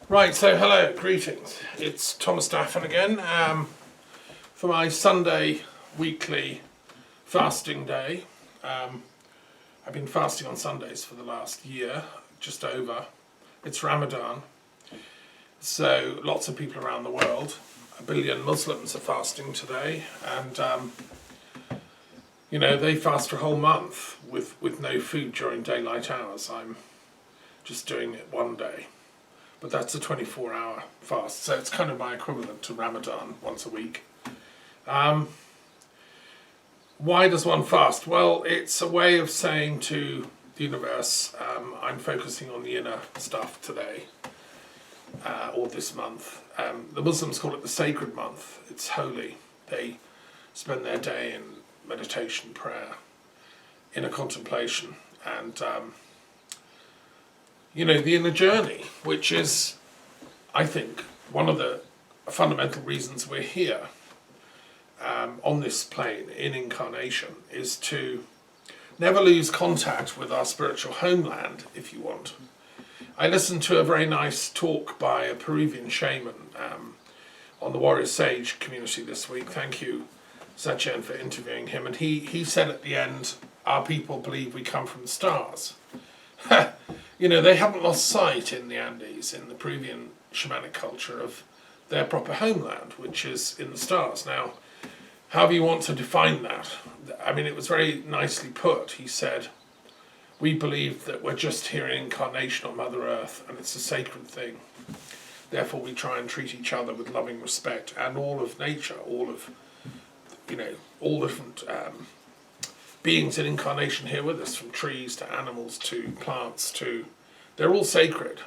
Right, so hello, greetings. It's Thomas Daffern again for my Sunday weekly fasting day. I've been fasting on Sundays for the last year, just over. It's Ramadan, so lots of people around the world. 1 billion Muslims are fasting today, and they fast for a whole month with no food during daylight hours. I'm just doing it one day. But that's a 24-hour fast, so it's kind of my equivalent to Ramadan once a week. Why does one fast? Well, it's a way of saying to the universe, I'm focusing on the inner stuff today, or this month. The Muslims call it the sacred month. It's holy. They spend their day in meditation, prayer, inner contemplation, and the inner journey, which is, I think, one of the fundamental reasons we're here on this plane in incarnation, is to never lose contact with our spiritual homeland, if you want. I listened to a very nice talk by a Peruvian shaman on the Warrior Sage community this week. Thank you, Sachin, for interviewing him. And he said at the end, our people believe we come from the stars. They haven't lost sight in the Andes, in the Peruvian shamanic culture, of their proper homeland, which is in the stars. Now, however you want to define that, I mean, it was very nicely put. He said, we believe that we're just here in incarnation on Mother Earth, and it's a sacred thing. Therefore, we try and treat each other with loving respect, and all of nature, all different beings in incarnation here with us, from trees to animals to plants they're all sacred.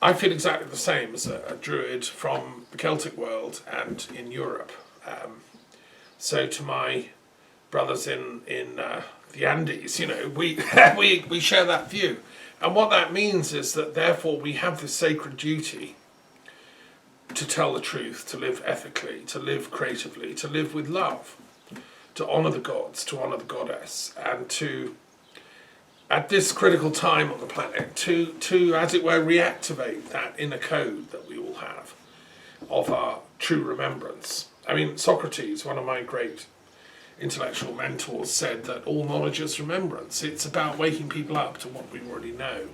I feel exactly the same as a druid from the Celtic world and in Europe. So to my brothers in the Andes, we share that view. And what that means is that therefore we have this sacred duty to tell the truth, to live ethically, to live creatively, to live with love, to honour the gods, to honour the goddess, and to, at this critical time on the planet, to as it were, reactivate that inner code that we all have of our true remembrance. I mean, Socrates, one of my great intellectual mentors, said that all knowledge is remembrance. It's about waking people up to what we already know.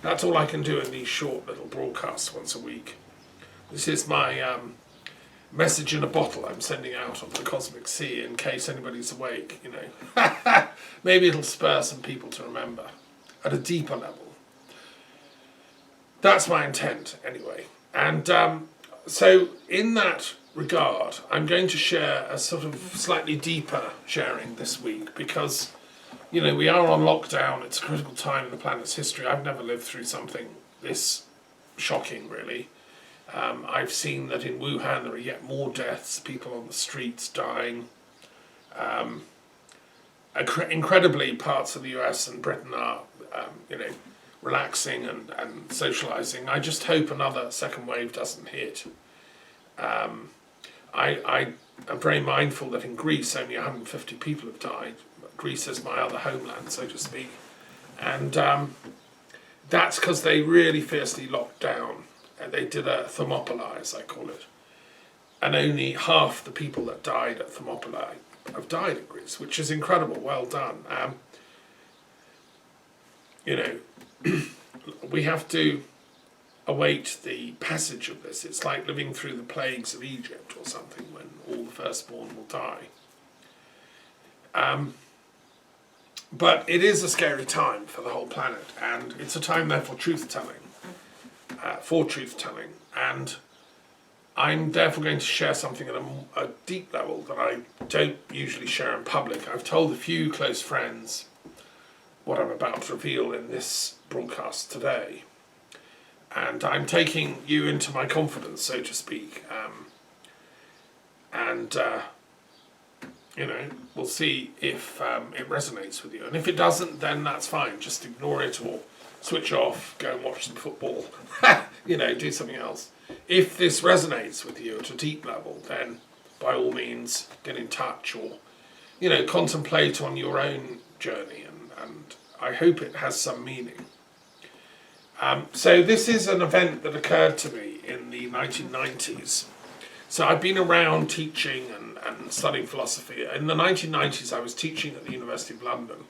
That's all I can do in these short little broadcasts once a week. This is my message in a bottle I'm sending out on the cosmic sea in case anybody's awake, Maybe it'll spur some people to remember at a deeper level. That's my intent, anyway. And so in that regard, I'm going to share a sort of slightly deeper sharing this week because, we are on lockdown. It's a critical time in the planet's history. I've never lived through something this shocking, really. I've seen that in Wuhan there are yet more deaths, people on the streets dying. Incredibly, parts of the US and Britain are, relaxing and socialising. I just hope another second wave doesn't hit. I am very mindful that in Greece only 150 people have died. Greece is my other homeland, so to speak. And that's because they really fiercely locked down. They did a Thermopylae, as I call it. And only half the people that died at Thermopylae have died in Greece, which is incredible. Well done. We have to await the passage of this. It's like living through the plagues of Egypt or something, when all the firstborn will die. But it is a scary time for the whole planet, and it's a time there for truth-telling. And I'm therefore going to share something at a deep level that I don't usually share in public. I've told a few close friends what I'm about to reveal in this broadcast today, and I'm taking you into my confidence, so to speak, we'll see if it resonates with you, and if it doesn't, then that's fine. Just ignore it or switch off, go and watch some football, do something else. If this resonates with you at a deep level, then by all means get in touch or, contemplate on your own journey and and I hope it has some meaning. So this is an event that occurred to me in the 1990s. So I've been around teaching and studying philosophy. In the 1990s, I was teaching at the University of London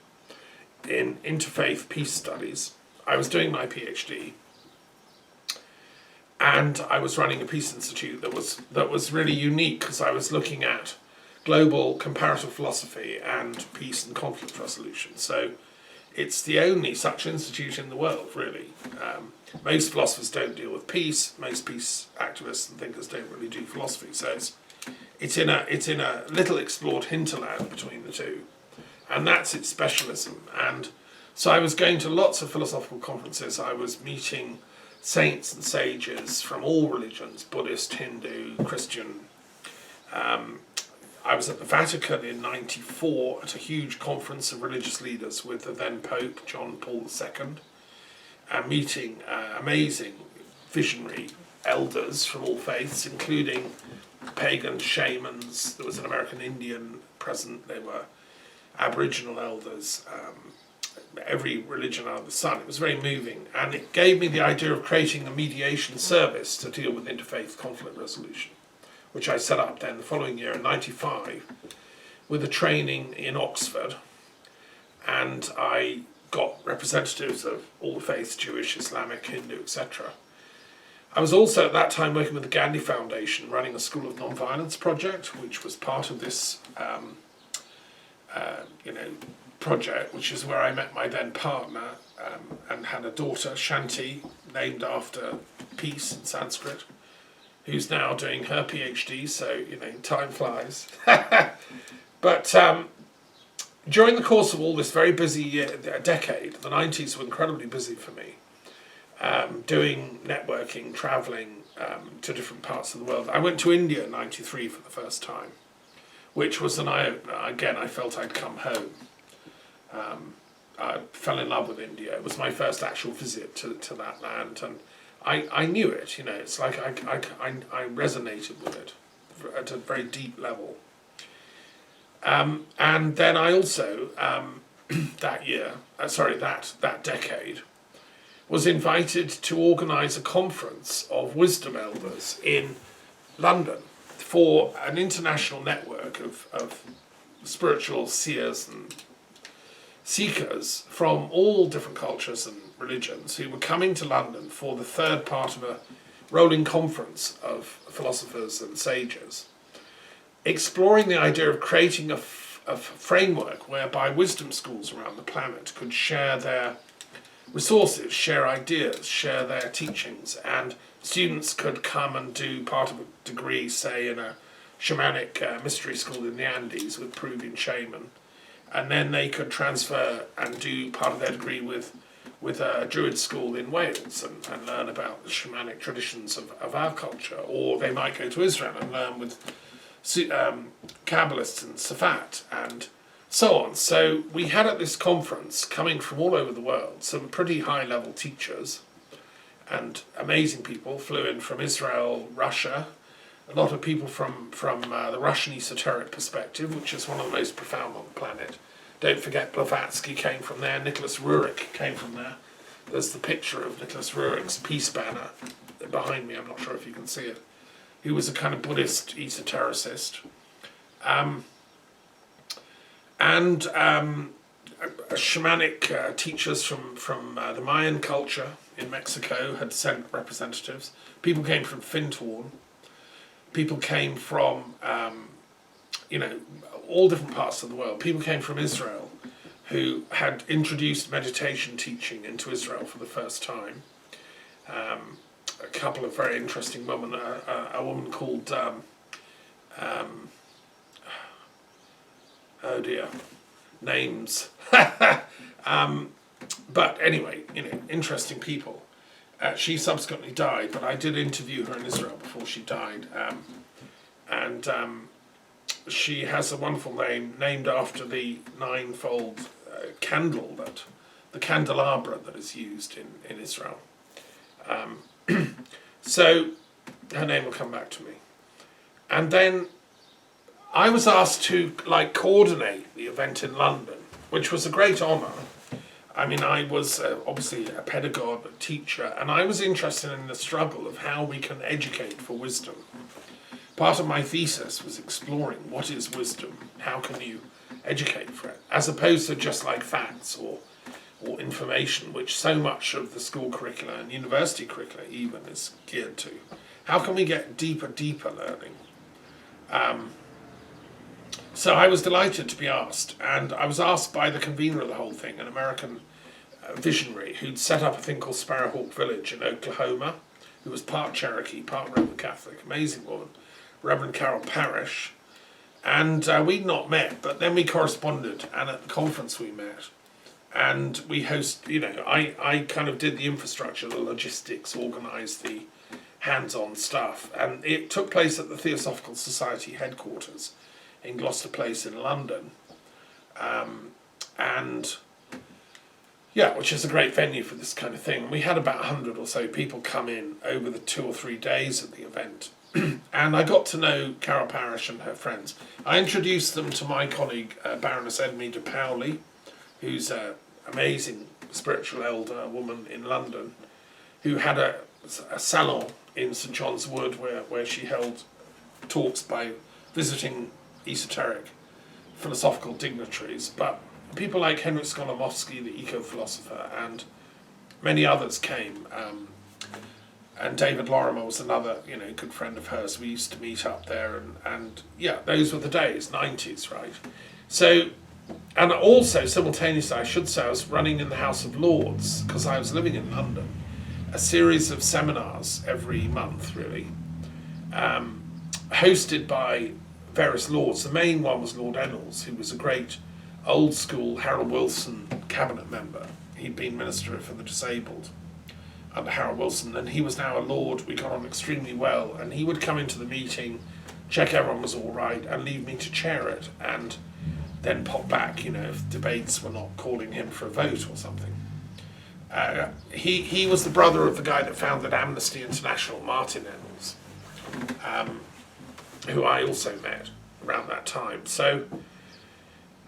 in interfaith peace studies. I was doing my PhD, and I was running a peace institute that was really unique because I was looking at global comparative philosophy and peace and conflict resolution. So it's the only such institute in the world, really. Most philosophers don't deal with peace. Most peace activists and thinkers don't really do philosophy. So it's in a little explored hinterland between the two, and that's its specialism. And so I was going to lots of philosophical conferences. I was meeting saints and sages from all religions: Buddhist, Hindu, Christian. I was at the Vatican in '94 at a huge conference of religious leaders with the then Pope John Paul II, and meeting amazing visionary elders from all faiths, including pagan shamans. There was an American Indian present. There were Aboriginal elders, every religion under the sun. It was very moving, and it gave me the idea of creating a mediation service to deal with interfaith conflict resolution, which I set up then the following year in '95 with a training in Oxford, and I got representatives of all the faiths: Jewish, Islamic, Hindu, etc. I was also at that time working with the Gandhi Foundation, running a School of Nonviolence project, which was part of this project, which is where I met my then partner and had a daughter, Shanti, named after peace in Sanskrit, who's now doing her PhD, so, time flies. But during the course of all this very busy decade, the 90s were incredibly busy for me, doing networking, travelling to different parts of the world. I went to India in '93 for the first time, which was an eye-opener. Again, I felt I'd come home. I fell in love with India. It was my first actual visit to that land, and I knew it. It's like I resonated with it at a very deep level. And then I also that decade, was invited to organise a conference of wisdom elders in London for an international network of spiritual seers and seekers from all different cultures and religions who were coming to London for the third part of a rolling conference of philosophers and sages, exploring the idea of creating a framework whereby wisdom schools around the planet could share their resources, share ideas, share their teachings, and students could come and do part of a degree, say, in a shamanic mystery school in the Andes with Peruvian shaman, and then they could transfer and do part of their degree with a Druid school in Wales and learn about the shamanic traditions of our culture, or they might go to Israel and learn with Kabbalists and Safat and so on. So we had at this conference, coming from all over the world, some pretty high-level teachers and amazing people flew in from Israel, Russia, a lot of people from the Russian esoteric perspective, which is one of the most profound on the planet. Don't forget Blavatsky came from there, Nicholas Rurik came from there. There's the picture of Nicholas Rurik's peace banner behind me, I'm not sure if you can see it. He was a kind of Buddhist esotericist. And shamanic teachers from the Mayan culture in Mexico had sent representatives. People came from Fintorn. People came from, all different parts of the world. People came from Israel who had introduced meditation teaching into Israel for the first time. A couple of very interesting women, a woman called, oh dear, names. But anyway, interesting people. She subsequently died, but I did interview her in Israel before she died. And she has a wonderful name named after the ninefold candle, the candelabra that is used in Israel. So her name will come back to me. And then I was asked to coordinate the event in London, which was a great honour. I mean, I was obviously a pedagogue, a teacher, and I was interested in the struggle of how we can educate for wisdom. Part of my thesis was exploring what is wisdom, how can you educate for it, as opposed to just like facts or information, which so much of the school curricula and university curricula even is geared to. How can we get deeper learning? So I was delighted to be asked, and I was asked by the convener of the whole thing, an American visionary who'd set up a thing called Sparrowhawk Village in Oklahoma, who was part Cherokee, part Roman Catholic, amazing woman, Reverend Carol Parrish. And we'd not met, but then we corresponded, and at the conference we met. And we I kind of did the infrastructure, the logistics, organised the hands-on stuff. And it took place at the Theosophical Society headquarters in Gloucester Place in London. Which is a great venue for this kind of thing. We had about 100 or so people come in over the 2 or 3 days of the event. And I got to know Carol Parrish and her friends. I introduced them to my colleague, Baroness Edme de Paoli, who's an amazing spiritual elder, a woman in London, who had a salon in St John's Wood where she held talks by visiting esoteric philosophical dignitaries. But people like Henryk Skolimowski, the eco-philosopher, and many others came. And David Lorimer was another, good friend of hers. We used to meet up there, and those were the days, 90s, right? So, and also simultaneously, I should say, I was running in the House of Lords, because I was living in London, a series of seminars every month, really, hosted by various lords. The main one was Lord Ennals, who was a great old school Harold Wilson cabinet member. He'd been Minister for the Disabled under Harold Wilson, and he was now a lord. We got on extremely well, and he would come into the meeting, check everyone was all right, and leave me to chair it, and then pop back, if debates were not calling him for a vote or something. He was the brother of the guy that founded Amnesty International, Martin Ennals, who I also met around that time. So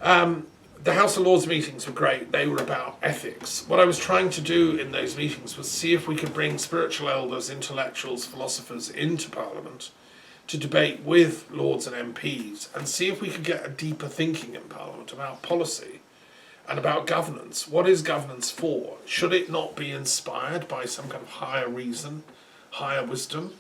the House of Lords meetings were great. They were about ethics. What I was trying to do in those meetings was see if we could bring spiritual elders, intellectuals, philosophers into Parliament to debate with Lords and MPs, and see if we could get a deeper thinking in Parliament about policy and about governance. What is governance for? Should it not be inspired by some kind of higher reason, higher wisdom?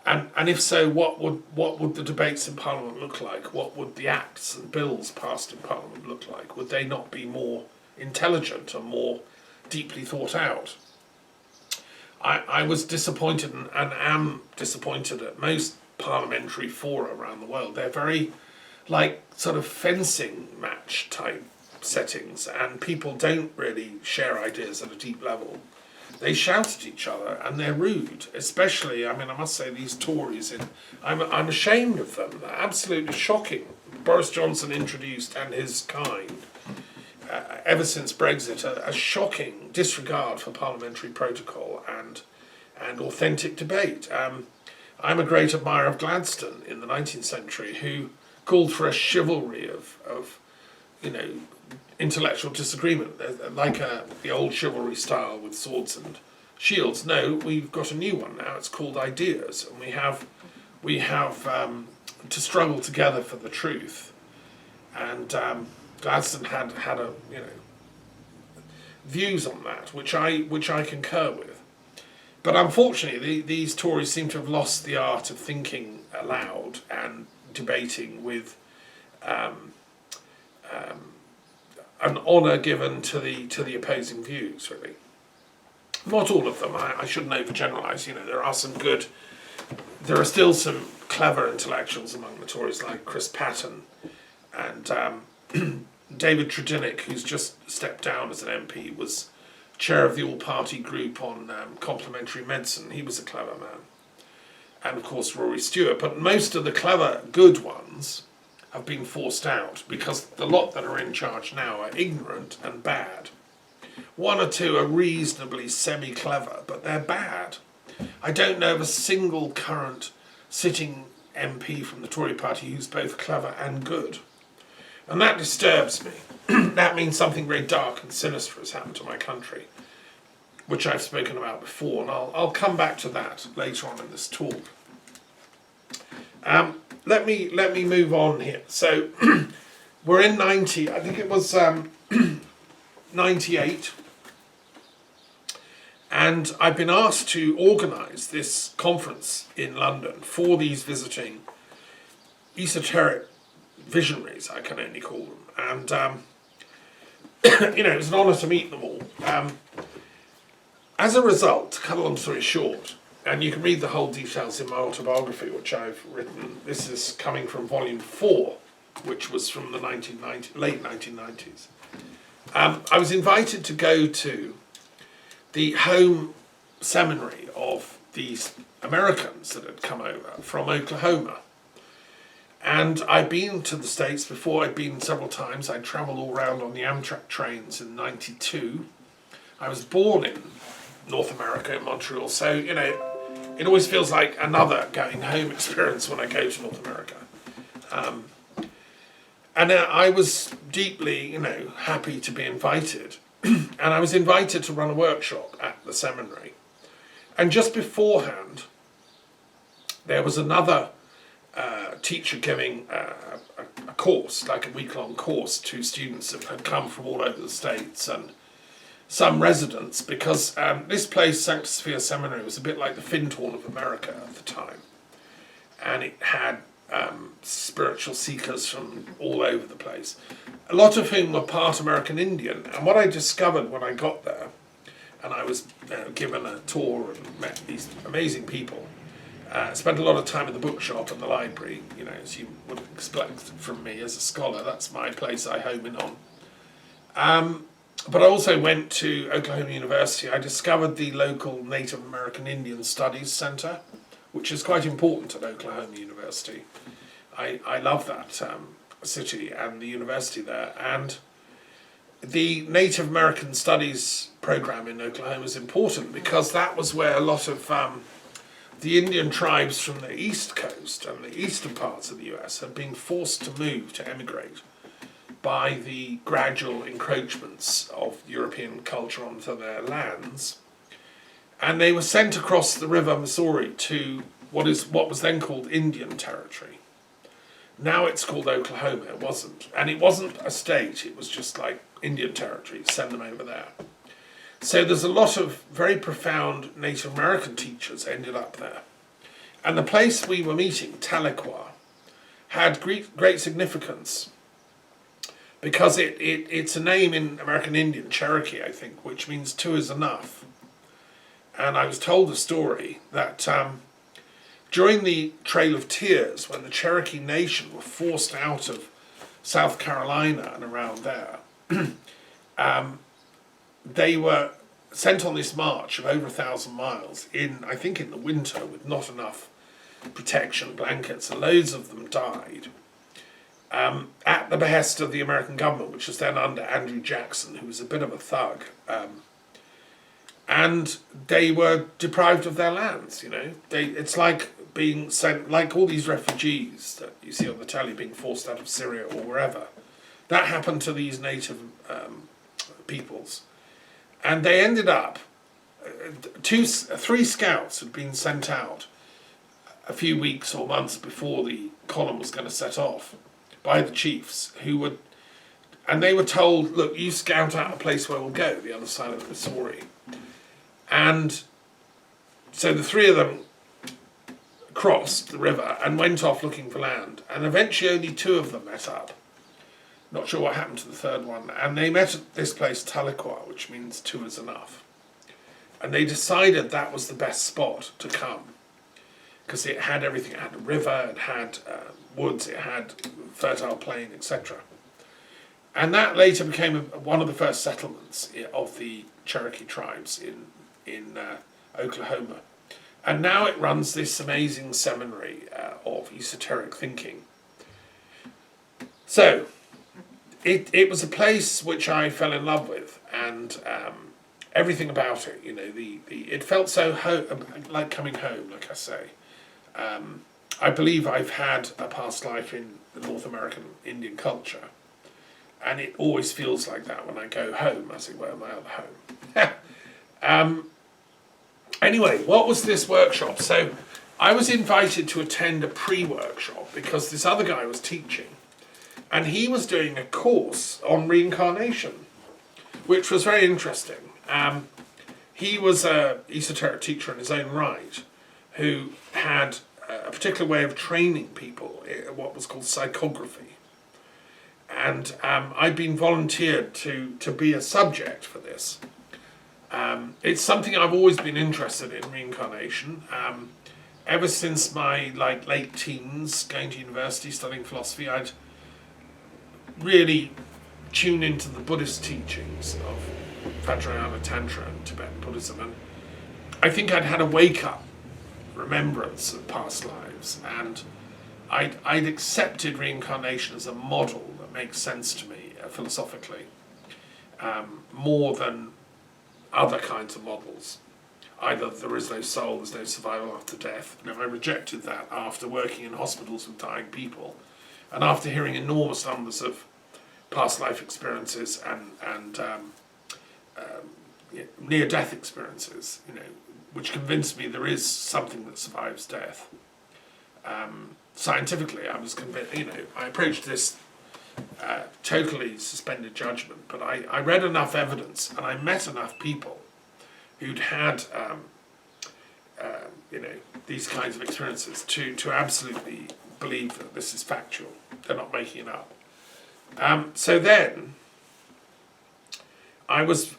And if so, what would the debates in Parliament look like? What would the acts and bills passed in Parliament look like? Would they not be more intelligent and more deeply thought out? I was disappointed and am disappointed at most parliamentary fora around the world. They're very like sort of fencing match type settings, and people don't really share ideas at a deep level. They shout at each other and they're rude, especially, I must say, these Tories. I'm ashamed of them. They're absolutely shocking. Boris Johnson introduced, and his kind, ever since Brexit, a shocking disregard for parliamentary protocol and authentic debate. I'm a great admirer of Gladstone in the 19th century, who called for a chivalry of intellectual disagreement, like the old chivalry style with swords and shields. No, we've got a new one now. It's called ideas, and we have to struggle together for the truth. And Gladstone had a views on that, which I concur with. But unfortunately, these Tories seem to have lost the art of thinking aloud and debating with an honour given to the opposing views, really. Not all of them. I shouldn't overgeneralise. There are still some clever intellectuals among the Tories, like Chris Patten and David Tredynick, who's just stepped down as an MP, was chair of the all-party group on complementary medicine. He was a clever man. And of course Rory Stewart. But most of the clever, good ones have been forced out because the lot that are in charge now are ignorant and bad. One or two are reasonably semi-clever, but they're bad. I don't know of a single current sitting MP from the Tory party who's both clever and good. And that disturbs me. that means something very dark and sinister has happened to my country, which I've spoken about before, and I'll come back to that later on in this talk. Let me move on here. So we're in I think it was 98, and I've been asked to organise this conference in London for these visiting esoteric visionaries, I can only call them, and it was an honour to meet them all. As a result, to cut a long story short, and you can read the whole details in my autobiography, which I've written. This is coming from volume 4, which was from the late 1990s. I was invited to go to the home seminary of these Americans that had come over from Oklahoma. And I'd been to the States before. I'd been several times. I'd travelled all around on the Amtrak trains in '92. I was born in North America, in Montreal, so, it always feels like another going home experience when I go to North America. And I was deeply, happy to be invited. And I was invited to run a workshop at the seminary. And just beforehand, there was another teacher giving a course, like a week-long course, to students that had come from all over the States and some residents, because this place, Sancta Sophia Seminary, was a bit like the Findhorn of America at the time. And it had spiritual seekers from all over the place, a lot of whom were part American Indian. And what I discovered when I got there, and I was given a tour and met these amazing people, spent a lot of time in the bookshop and the library, as you would expect from me as a scholar. That's my place I home in on. But I also went to Oklahoma University. I discovered the local Native American Indian Studies Center, which is quite important at Oklahoma University. I love that city and the university there. And the Native American Studies program in Oklahoma is important because that was where a lot of the Indian tribes from the East Coast and the eastern parts of the US had been forced to move, to emigrate, by the gradual encroachments of European culture onto their lands. And they were sent across the river Missouri to what was then called Indian Territory. Now it's called Oklahoma. It wasn't. And it wasn't a state, it was just like Indian Territory, send them over there. So there's a lot of very profound Native American teachers ended up there. And the place we were meeting, Tahlequah, had great significance because it's a name in American Indian, Cherokee, I think, which means two is enough. And I was told a story that during the Trail of Tears, when the Cherokee Nation were forced out of South Carolina and around there, they were sent on this march of over 1,000 miles I think in the winter, with not enough protection, blankets, and loads of them died. At the behest of the American government, which was then under Andrew Jackson, who was a bit of a thug. And they were deprived of their lands, It's like being sent, like all these refugees that you see on the telly being forced out of Syria or wherever. That happened to these native peoples. And they ended up, 3 scouts had been sent out a few weeks or months before the column was going to set off by the chiefs, and they were told, look, you scout out a place where we'll go, the other side of the Missouri. And so the 3 of them crossed the river and went off looking for land, and eventually only 2 of them met up. Not sure what happened to the 3rd one, and they met at this place, Tahlequah, which means 2 is enough. And they decided that was the best spot to come, because it had everything. It had a river, it had woods, it had fertile plain, etc. And that later became one of the first settlements of the Cherokee tribes in Oklahoma. And now it runs this amazing seminary of esoteric thinking. So, it was a place which I fell in love with, and everything about it, it felt so like coming home, like I say. I believe I've had a past life in the North American Indian culture, And it always feels like that when I go home, as it were, my other home. Anyway, what was this workshop? So I was invited to attend a pre-workshop because this other guy was teaching, and he was doing a course on reincarnation, which was very interesting. He was an esoteric teacher in his own right, who had a particular way of training people in what was called psychography. And I'd been volunteered to be a subject for this. It's something I've always been interested in, reincarnation. Ever since my late teens, going to university, studying philosophy, I'd really tuned into the Buddhist teachings of Vajrayana Tantra and Tibetan Buddhism, and I think I'd had a wake-up remembrance of past lives, and I'd accepted reincarnation as a model that makes sense to me philosophically, more than other kinds of models. Either there is no soul, there's no survival after death. I rejected that after working in hospitals with dying people, and after hearing enormous numbers of past life experiences and near-death experiences, which convinced me there is something that survives death. Scientifically, I was convinced. I approached this totally suspended judgment, but I read enough evidence and I met enough people who'd had these kinds of experiences to absolutely believe that this is factual. They're not making it up. So then I was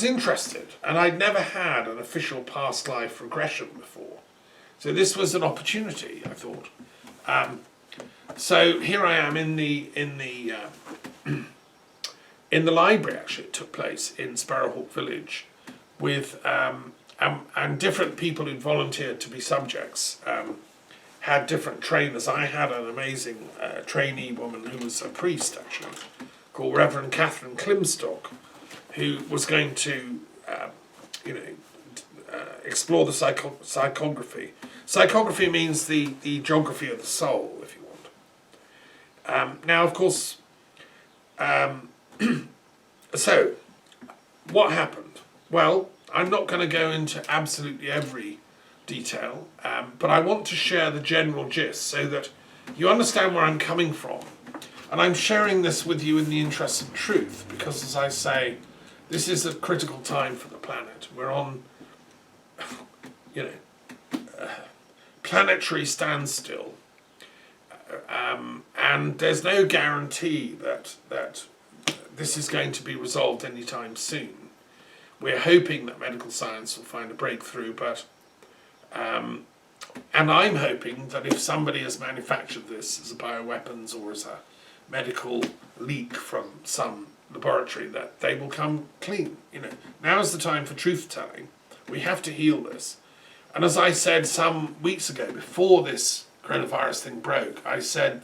interested, and I'd never had an official past life regression before. So this was an opportunity, I thought. So here I am in the library. Actually, it took place in Sparrowhawk Village, with and different people who volunteered to be subjects had different trainers. I had an amazing trainee woman who was a priest, actually, called Reverend Catherine Klimstock, who was going to explore the psychography. Psychography means the geography of the soul, if you want. Now, of course, so what happened? Well, I'm not going to go into absolutely every detail, but I want to share the general gist so that you understand where I'm coming from. And I'm sharing this with you in the interest of truth, because, as I say, this is a critical time for the planet. We're on, planetary standstill, and there's no guarantee that this is going to be resolved anytime soon. We're hoping that medical science will find a breakthrough, but and I'm hoping that if somebody has manufactured this as a bioweapons or as a medical leak from some laboratory, that they will come clean. Now is the time for truth-telling. We have to heal this. And as I said some weeks ago, before this coronavirus thing broke, I said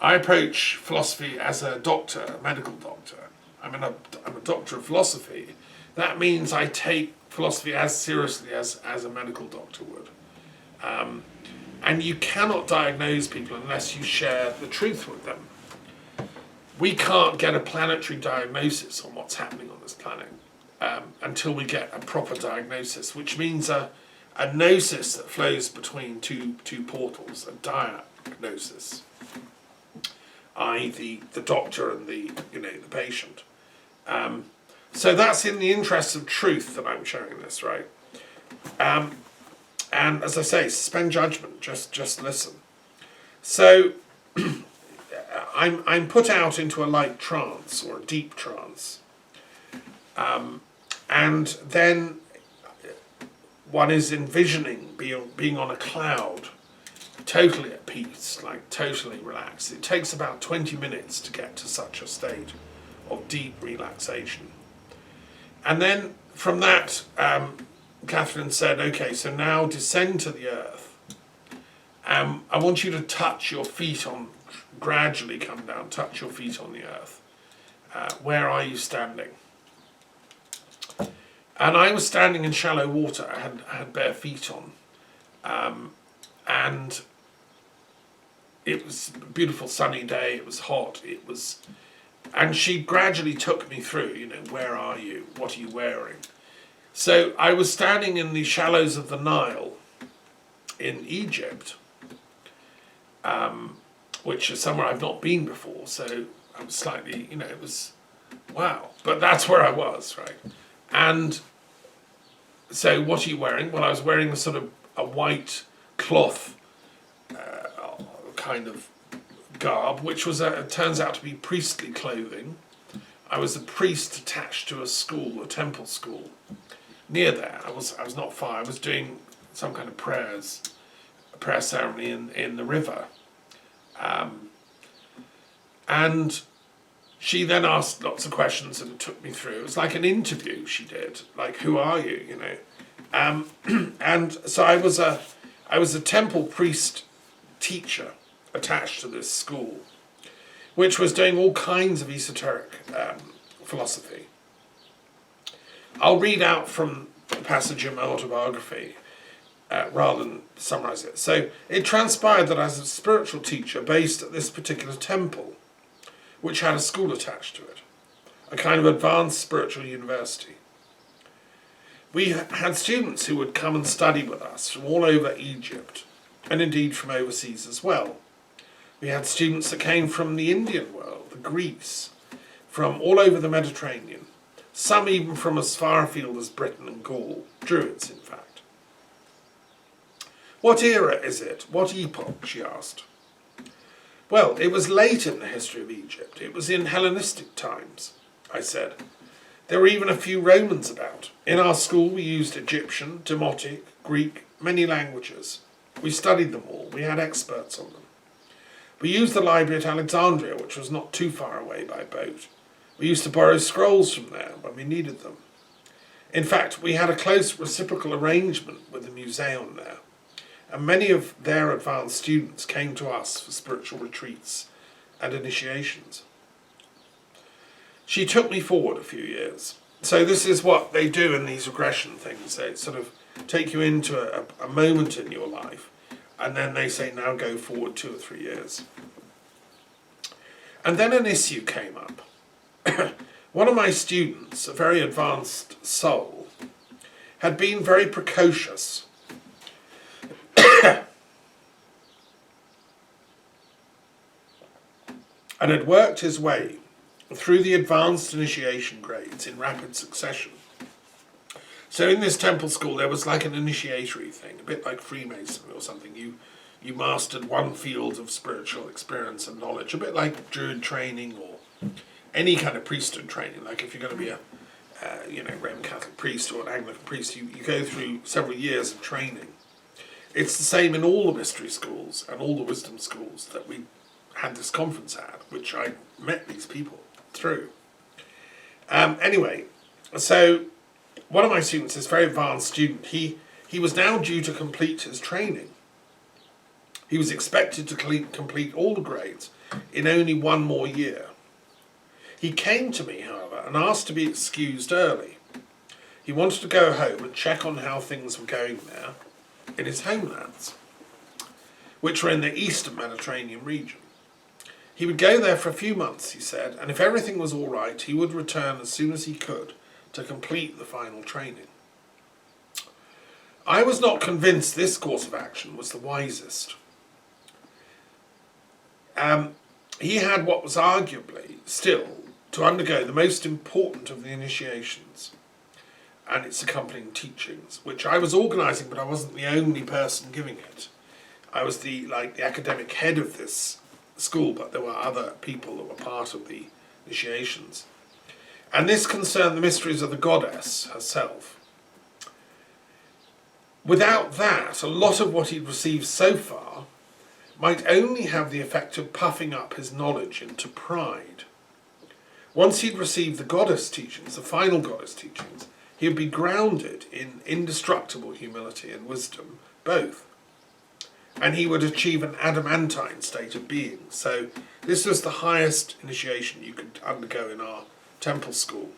I approach philosophy as a doctor, a medical doctor. I'm a doctor of philosophy. That means I take philosophy as seriously as a medical doctor would. And you cannot diagnose people unless you share the truth with them. We can't get a planetary diagnosis on what's happening on this planet until we get a proper diagnosis, which means a gnosis that flows between two portals, a diagnosis, i.e. the doctor and the patient. So that's in the interest of truth that I'm sharing this, right? And as I say, suspend judgment, just listen. So I'm put out into a light trance or a deep trance, and then one is envisioning being on a cloud, totally at peace, like totally relaxed. It takes about 20 minutes to get to such a state of deep relaxation. And then from that, Catherine said, okay, so now descend to the earth. I want you to touch your feet gradually come down, touch your feet on the earth. Where are you standing? And I was standing in shallow water. I had bare feet on. And it was a beautiful sunny day, it was hot, and she gradually took me through, where are you, what are you wearing? So I was standing in the shallows of the Nile in Egypt, which is somewhere I've not been before, so I was slightly, it was, wow. But that's where I was, right? And so what are you wearing? Well, I was wearing a white cloth kind of garb, which turns out to be priestly clothing. I was a priest attached to a temple school. Near there, I was not far. I was doing some kind of a prayer ceremony in the river. And she then asked lots of questions and took me through. It was like an interview she did, like, who are you, And so I was a temple priest teacher attached to this school, which was doing all kinds of esoteric philosophy. I'll read out from the passage in my autobiography rather than summarize it. So it transpired that I was a spiritual teacher based at this particular temple, which had a school attached to it, a kind of advanced spiritual university. We had students who would come and study with us from all over Egypt, and indeed from overseas as well. We had students that came from the Indian world, Greece, from all over the Mediterranean, some even from as far afield as Britain and Gaul, Druids in fact. What era is it? What epoch? She asked. Well, it was late in the history of Egypt. It was in Hellenistic times, I said. There were even a few Romans about. In our school we used Egyptian, Demotic, Greek, many languages. We studied them all. We had experts on them. We used the library at Alexandria, which was not too far away by boat. We used to borrow scrolls from there when we needed them. In fact, we had a close reciprocal arrangement with the museum there, and many of their advanced students came to us for spiritual retreats and initiations. She took me forward a few years. So this is what they do in these regression things. They sort of take you into a moment in your life, and then they say, now go forward 2 or 3 years. And then an issue came up. One of my students, a very advanced soul, had been very precocious. And had worked his way through the advanced initiation grades in rapid succession. So in this temple school there was like an initiatory thing, a bit like Freemasonry or something. You mastered one field of spiritual experience and knowledge, a bit like Druid training or any kind of priesthood training. Like if you're going to be a Roman Catholic priest or an Anglican priest, you go through several years of training. It's the same in all the mystery schools and all the wisdom schools that we had this conference at, which I met these people through. Anyway, so one of my students, this very advanced student, he was now due to complete his training. He was expected to complete all the grades in only 1 more year. He came to me, however, and asked to be excused early. He wanted to go home and check on how things were going there in his homelands, which were in the eastern Mediterranean region. He would go there for a few months, he said, and if everything was all right, he would return as soon as he could to complete the final training. I was not convinced this course of action was the wisest. He had what was arguably still to undergo the most important of the initiations and its accompanying teachings, which I was organising, but I wasn't the only person giving it. I was the academic head of this school, but there were other people that were part of the initiations. And this concerned the mysteries of the goddess herself. Without that, a lot of what he'd received so far might only have the effect of puffing up his knowledge into pride. Once he'd received the goddess teachings, the final goddess teachings, he would be grounded in indestructible humility and wisdom, both. And he would achieve an adamantine state of being. So this was the highest initiation you could undergo in our temple school.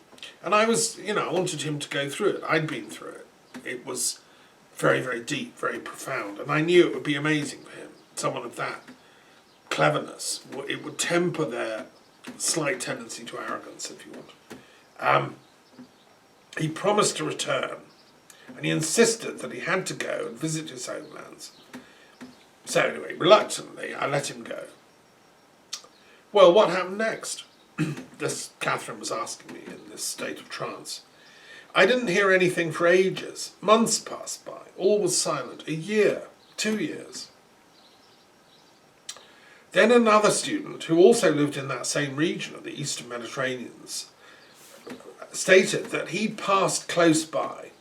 And I was, I wanted him to go through it. I'd been through it. It was very, very deep, very profound. And I knew it would be amazing for him, someone of that cleverness. It would temper their slight tendency to arrogance, if you want. He promised to return, and he insisted that he had to go and visit his homelands. So anyway, reluctantly, I let him go. Well, what happened next? This Catherine was asking me in this state of trance. I didn't hear anything for ages. Months passed by. All was silent. A year, 2 years. Then another student, who also lived in that same region of the Eastern Mediterraneans, stated that he'd passed close by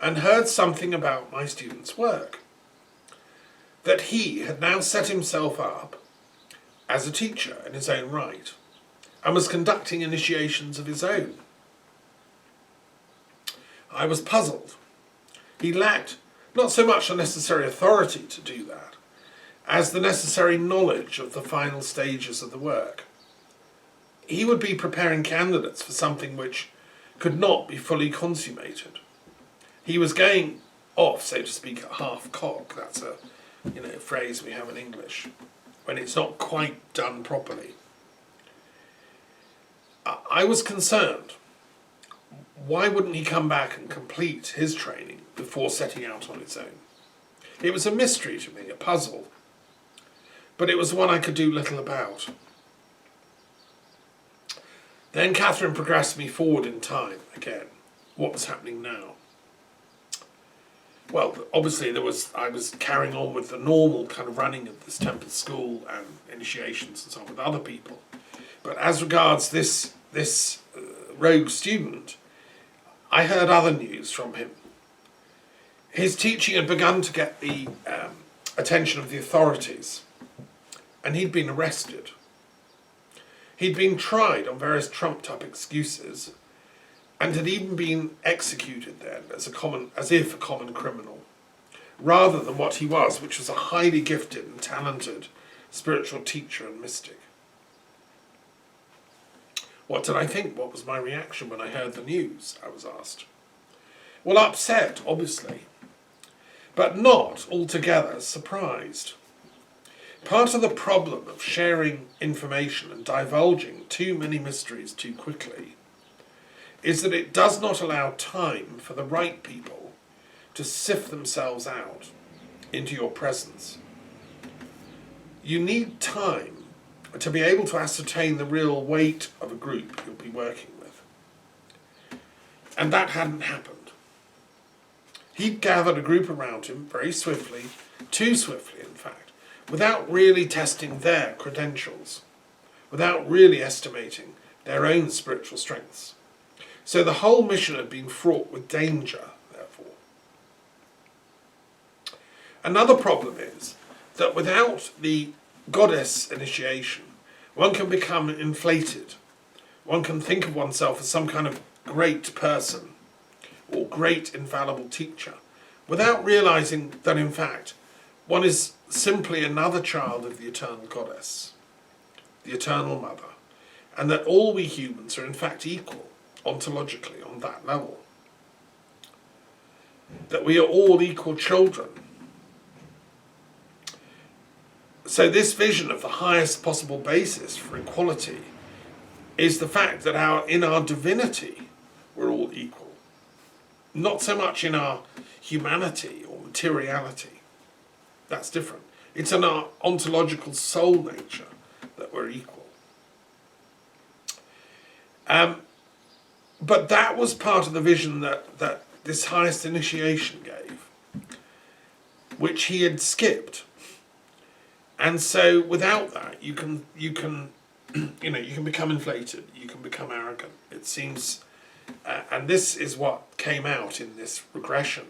and heard something about my student's work. That he had now set himself up as a teacher in his own right and was conducting initiations of his own. I was puzzled. He lacked not so much the necessary authority to do that, as the necessary knowledge of the final stages of the work. He would be preparing candidates for something which could not be fully consummated. He was going off, so to speak, at half cock. That's a phrase we have in English, when it's not quite done properly. I was concerned. Why wouldn't he come back and complete his training before setting out on his own? It was a mystery to me, a puzzle, but it was one I could do little about. Then Catherine progressed me forward in time again. What was happening now? Well, obviously I was carrying on with the normal kind of running of this temple school and initiations and so on with other people. But as regards this rogue student, I heard other news from him. His teaching had begun to get the attention of the authorities, and he'd been arrested. He'd been tried on various trumped-up excuses, and had even been executed then as if a common criminal, rather than what he was, which was a highly gifted and talented spiritual teacher and mystic. What did I think? What was my reaction when I heard the news? I was asked. Well, upset, obviously, but not altogether surprised. Part of the problem of sharing information and divulging too many mysteries too quickly is that it does not allow time for the right people to sift themselves out into your presence. You need time to be able to ascertain the real weight of a group you'll be working with. And that hadn't happened. He'd gathered a group around him very swiftly, too swiftly in fact, without really testing their credentials, without really estimating their own spiritual strengths. So the whole mission had been fraught with danger, therefore. Another problem is that without the goddess initiation, one can become inflated. One can think of oneself as some kind of great person or great infallible teacher, without realizing that in fact one is simply another child of the eternal goddess, the eternal mother, and that all we humans are in fact equal ontologically on that level. That we are all equal children. So this vision of the highest possible basis for equality is the fact that in our divinity we're all equal. Not so much in our humanity or materiality. That's different. It's in our ontological soul nature that we're equal. But that was part of the vision that this highest initiation gave, which he had skipped. And so without that, you can become inflated, you can become arrogant. It seems, and this is what came out in this regression